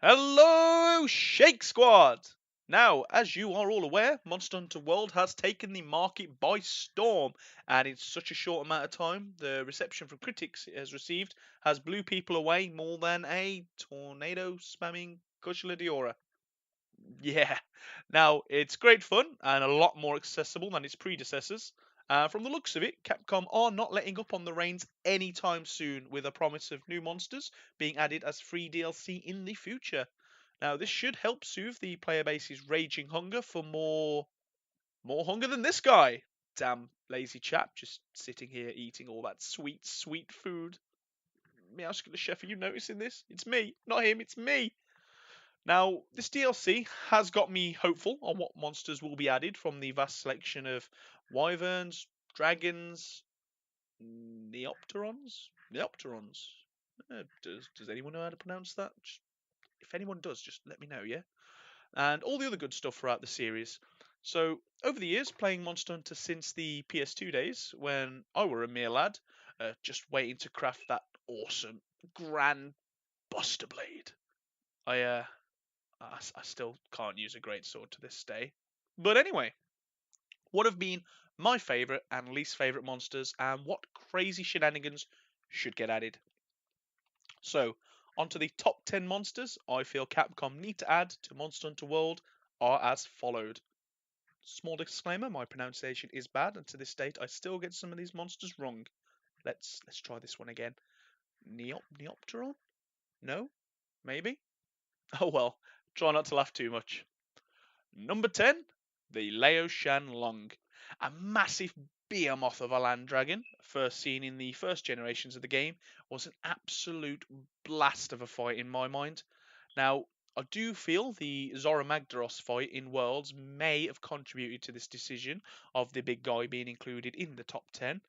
Hello, Shakesquad! Now, as you are all aware, Monster Hunter World has taken the market by storm, and in such a short amount of time, the reception from critics it has received has blew people away more than a tornado spamming Cushla Diora. Yeah. Now, it's great fun and a lot more accessible than its predecessors. From the looks of it, Capcom are not letting up on the reins anytime soon, with a promise of new monsters being added as free DLC in the future. Now, this should help soothe the player base's raging hunger for more hunger than this guy. Damn lazy chap, just sitting here eating all that sweet, sweet food. May I ask the chef, are you noticing this? It's me, not him, it's me. Now, this DLC has got me hopeful on what monsters will be added from the vast selection of wyverns, dragons, neopterons. Does anyone know how to pronounce that? If anyone does, just let me know, yeah? And all the other good stuff throughout the series. So, over the years, playing Monster Hunter since the PS2 days, when I were a mere lad, just waiting to craft that awesome Grand Buster Blade, I I still can't use a great sword to this day. But anyway, what have been my favourite and least favourite monsters, and what crazy shenanigans should get added? So, onto the top 10 monsters I feel Capcom need to add to Monster Hunter World are as followed. Small disclaimer, my pronunciation is bad, and to this date I still get some of these monsters wrong. Let's try this one again. Neopteron? No? Maybe? Oh well, try not to laugh too much. Number 10, the Laoshan Long, a massive behemoth of a land dragon, first seen in the first generations of the game, was an absolute blast of a fight in my mind. Now, I do feel the Zoromagdaros fight in Worlds may have contributed to this decision of the big guy being included in the top 10.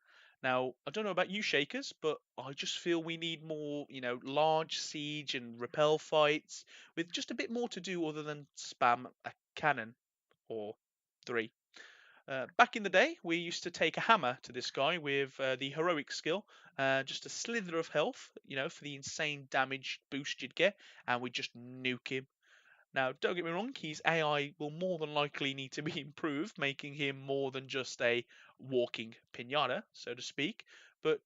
Now, I don't know about you, Shakers, but I just feel we need more, large siege and repel fights with just a bit more to do other than spam a cannon or three. Back in the day, we used to take a hammer to this guy with the heroic skill, just a slither of health, for the insane damage boost you'd get, and we'd just nuke him. Now, don't get me wrong, his AI will more than likely need to be improved, making him more than just a walking pinata, so to speak. But,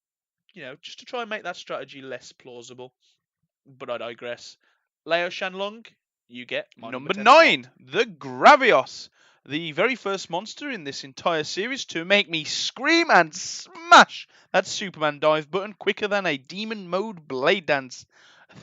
just to try and make that strategy less plausible. But I digress. Leo Shanlong, you get my number Number 10 slot. 9, the Gravios. The very first monster in this entire series to make me scream and smash that Superman dive button quicker than a demon mode blade dance.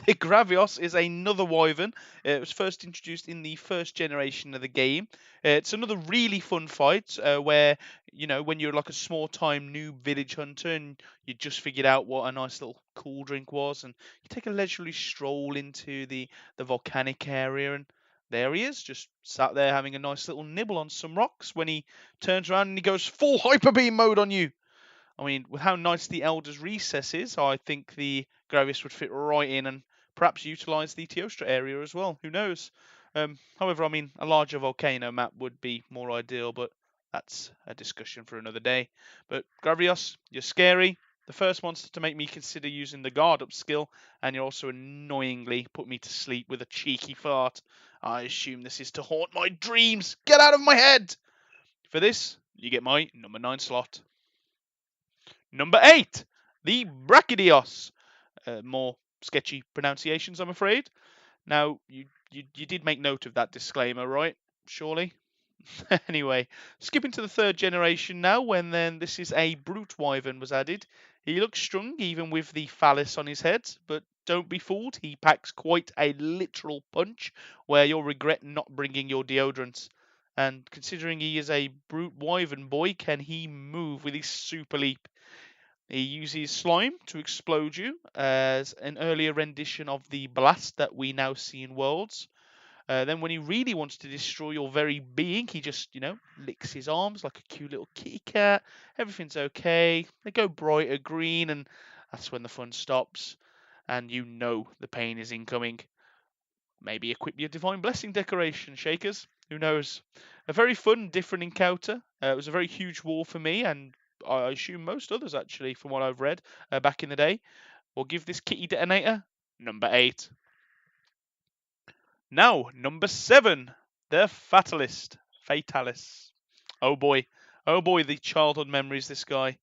The Gravios is another wyvern. It was first introduced in the first generation of the game. It's another really fun fight where, when you're like a small time new village hunter and you just figured out what a nice little cool drink was, and you take a leisurely stroll into the volcanic area, and there he is, just sat there having a nice little nibble on some rocks when he turns around and he goes full hyper beam mode on you. I mean, with how nice the Elder's Recess is, I think the Gravius would fit right in and perhaps utilise the Teostra area as well. Who knows? However, I mean, a larger volcano map would be more ideal, but that's a discussion for another day. But Gravios, you're scary. The first monster to make me consider using the guard up skill, and you also annoyingly put me to sleep with a cheeky fart. I assume this is to haunt my dreams. Get out of my head! For this, you get my number 9 slot. Number 8, the Brachydios. More sketchy pronunciations, I'm afraid. Now, you did make note of that disclaimer, right? Surely? Anyway, skipping to the third generation now, when then this is a brute wyvern was added. He looks strong even with the phallus on his head, but don't be fooled, he packs quite a literal punch where you'll regret not bringing your deodorants. And considering he is a brute wyvern boy, can he move with his super leap? He uses slime to explode you as an earlier rendition of the blast that we now see in Worlds. Then, when he really wants to destroy your very being, he just, licks his arms like a cute little kitty cat. Everything's okay. They go brighter green, and that's when the fun stops. And the pain is incoming. Maybe equip your Divine Blessing decoration, Shakers. Who knows? A very fun, different encounter. It was a very huge war for me, and I assume most others, actually, from what I've read back in the day. We'll give this kitty detonator number 8. Now, number 7, the Fatalist. Fatalis. Oh boy. Oh boy, the childhood memories, this guy.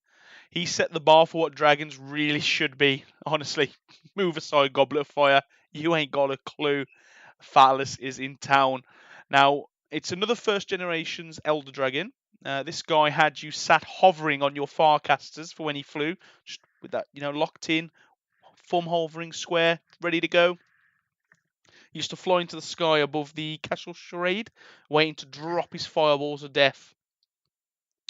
He set the bar for what dragons really should be. Honestly, move aside, Goblet of Fire. You ain't got a clue. Fatalis is in town. Now, it's another first generation's Elder Dragon. This guy had you sat hovering on your Farcasters for when he flew, just with that, locked in, form hovering square, ready to go. He used to fly into the sky above the Castle Charade, waiting to drop his fireballs of death.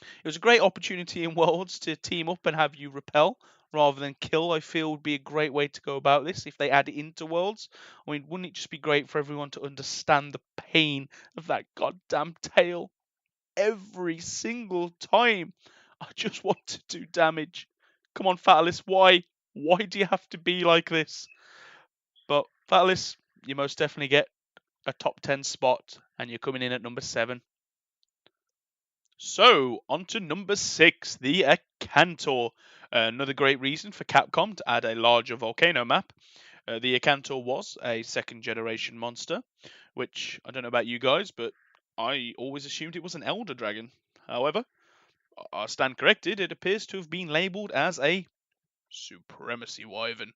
It was a great opportunity in Worlds to team up and have you repel rather than kill. I feel would be a great way to go about this if they add it into Worlds. I mean, wouldn't it just be great for everyone to understand the pain of that goddamn tail every single time? I just want to do damage. Come on, Fatalis, why? Why do you have to be like this? But Fatalis, you most definitely get a top 10 spot, and you're coming in at number 7. So, on to number 6, the Acantor. Another great reason for Capcom to add a larger volcano map. The Acantor was a second generation monster, which I don't know about you guys, but I always assumed it was an Elder Dragon. However, I stand corrected, it appears to have been labelled as a Supremacy Wyvern,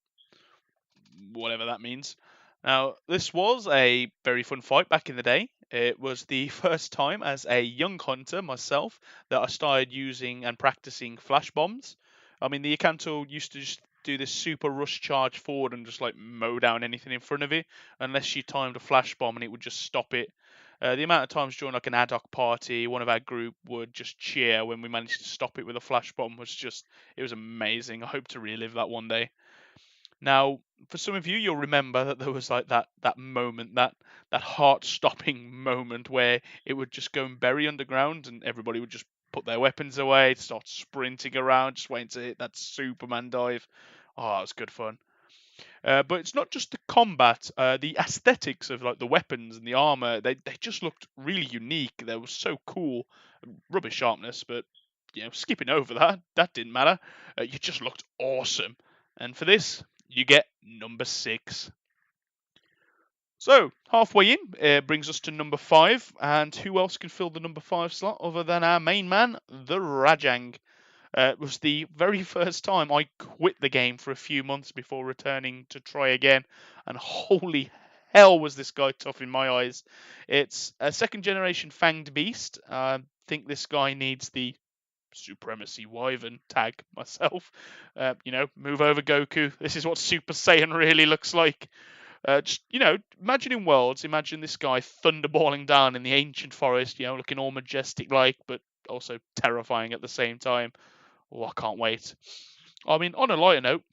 whatever that means. Now, this was a very fun fight back in the day. It was the first time as a young hunter myself that I started using and practicing flash bombs. I mean, the Acanto used to just do this super rush charge forward and just like mow down anything in front of it, unless you timed a flash bomb and it would just stop it. The amount of times during like an ad hoc party, one of our group would just cheer when we managed to stop it with a flash bomb it was amazing. I hope to relive that one day. Now, for some of you, you'll remember that there was like that moment, that heart-stopping moment where it would just go and bury underground, and everybody would just put their weapons away, start sprinting around, just waiting to hit that Superman dive. Oh, it was good fun. But it's not just the combat, the aesthetics of like the weapons and the armor. They just looked really unique. They were so cool. Rubbish sharpness, but skipping over that didn't matter. You just looked awesome. And for this, you get number 6. So, halfway in, it brings us to number 5. And who else can fill the number 5 slot other than our main man, the Rajang? It was the very first time I quit the game for a few months before returning to try again. And holy hell was this guy tough in my eyes. It's a second generation fanged beast. I think this guy needs the Supremacy Wyvern tag myself. Move over Goku. This is what Super Saiyan really looks like. Imagine in Worlds, imagine this guy thunderballing down in the ancient forest, looking all majestic like, but also terrifying at the same time. Oh, I can't wait. I mean, on a lighter note,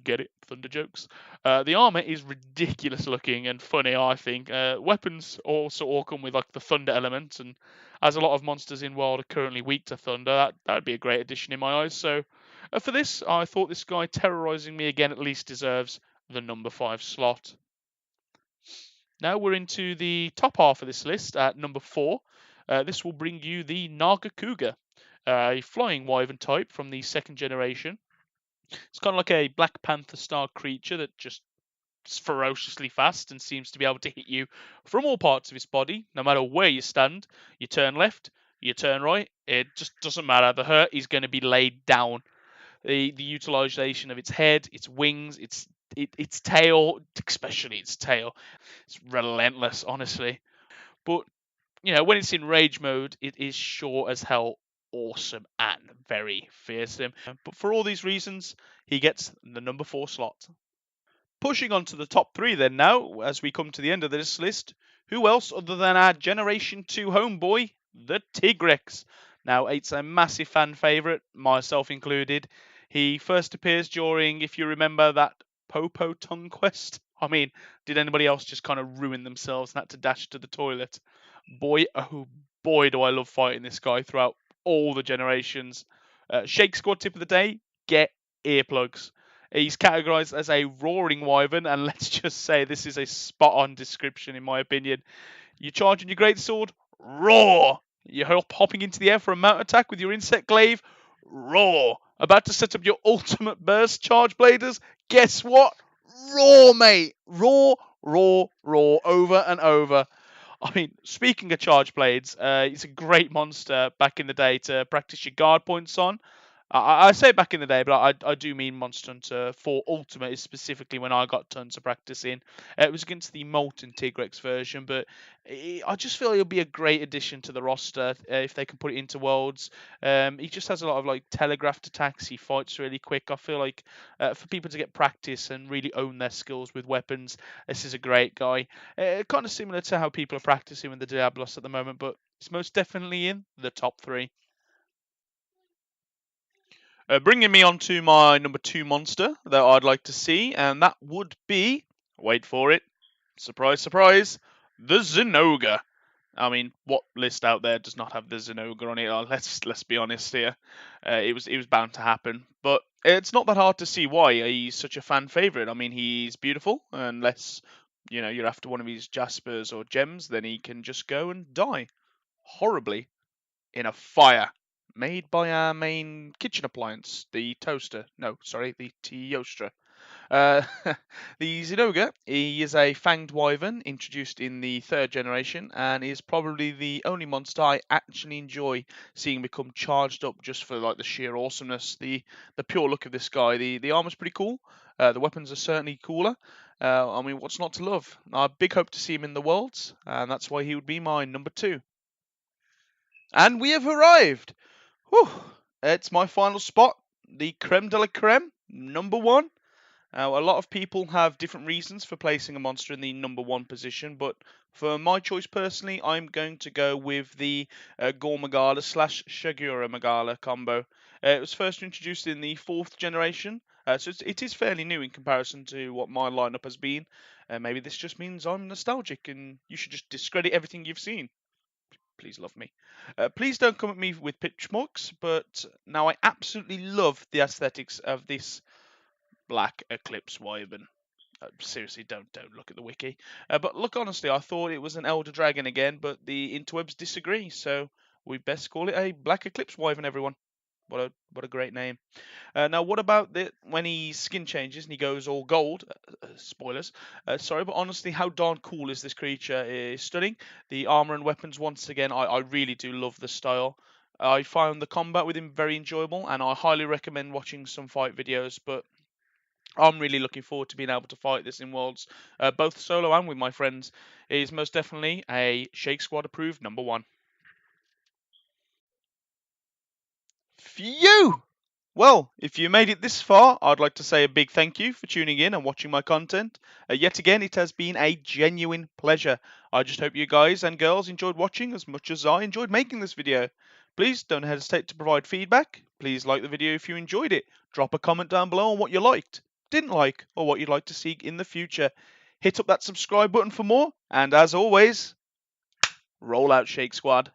get it? Thunder jokes. The armor is ridiculous looking and funny, I think. Weapons also all come with like the thunder element, and as a lot of monsters in World are currently weak to thunder, that'd be a great addition in my eyes. So for this, I thought this guy terrorizing me again at least deserves the number 5 slot. Now we're into the top half of this list at number 4. This will bring you the Naga Cougar, a flying wyvern type from the second generation. It's kind of like a Black Panther style creature that just is ferociously fast and seems to be able to hit you from all parts of its body, no matter where you stand. You turn left, you turn right, it just doesn't matter. The hurt is going to be laid down. The utilization of its head, its wings, its tail, especially its tail, it's relentless, honestly. But when it's in rage mode, it is sure as hell awesome and very fearsome. But for all these reasons, he gets the number 4 slot. Pushing on to the top 3 then now, as we come to the end of this list, who else other than our Generation 2 homeboy, the Tigrex? Now, it's a massive fan favourite, myself included. He first appears during, if you remember, that Popo Tongue quest. I mean, did anybody else just kind of ruin themselves and had to dash to the toilet? Boy, oh boy, do I love fighting this guy throughout all the generations. Shakesquad tip of the day, get earplugs. He's categorized as a roaring wyvern, and let's just say this is a spot-on description in my opinion. You're charging your greatsword, roar! You're hopping into the air for a mount attack with your insect glaive, roar! About to set up your ultimate burst charge bladers, guess what? Roar, mate! Roar, raw, over and over. I mean, speaking of charge blades, it's a great monster back in the day to practice your guard points on. I say back in the day, but I do mean Monster Hunter 4 Ultimate is specifically when I got tons of practice in. It was against the Molten Tigrex version, but I just feel it'll be a great addition to the roster if they can put it into Worlds. He just has a lot of like telegraphed attacks. He fights really quick. I feel like for people to get practice and really own their skills with weapons, this is a great guy. Kind of similar to how people are practicing with the Diablos at the moment, but it's most definitely in the top three. Bringing me on to my number two monster that I'd like to see, and that would be, wait for it, surprise, surprise, the Zinogre. I mean, what list out there does not have the Zinogre on it? Let's be honest here. It was bound to happen, but it's not that hard to see why he's such a fan favorite. I mean, he's beautiful, unless you're after one of his Jaspers or gems, then he can just go and die horribly in a fire made by our main kitchen appliance, the toaster. No, sorry, the Teostra. Uh, the Zinogre, he is a fanged wyvern introduced in the third generation and is probably the only monster I actually enjoy seeing become charged up just for like the sheer awesomeness, the pure look of this guy. The armor's pretty cool. The weapons are certainly cooler. I mean, what's not to love? I big hope to see him in the worlds, and that's why he would be my number two. And we have arrived. Whew, it's my final spot, the creme de la creme, number one. A lot of people have different reasons for placing a monster in the number one position, but for my choice personally, I'm going to go with the Gore Magala slash Shagura Magala combo. It was first introduced in the fourth generation, so it is fairly new in comparison to what my lineup has been. Maybe this just means I'm nostalgic and you should just discredit everything you've seen. Please love me. Please don't come at me with pitch marks, but now I absolutely love the aesthetics of this Black Eclipse Wyvern. Seriously, don't look at the wiki. But look, honestly, I thought it was an Elder Dragon again, but the interwebs disagree, so we best call it a Black Eclipse Wyvern, everyone. What a great name. Now, what about when his skin changes and he goes all gold? Spoilers. Sorry, but honestly, how darn cool is this creature? It's stunning. The armor and weapons, once again, I really do love the style. I found the combat with him very enjoyable, and I highly recommend watching some fight videos. But I'm really looking forward to being able to fight this in Worlds, both solo and with my friends. It is most definitely a Shakesquad approved number one. Phew! Well, if you made it this far, I'd like to say a big thank you for tuning in and watching my content. Yet again, it has been a genuine pleasure. I just hope you guys and girls enjoyed watching as much as I enjoyed making this video. Please don't hesitate to provide feedback. Please like the video if you enjoyed it. Drop a comment down below on what you liked, didn't like, or what you'd like to see in the future. Hit up that subscribe button for more, and as always, roll out Shakesquad.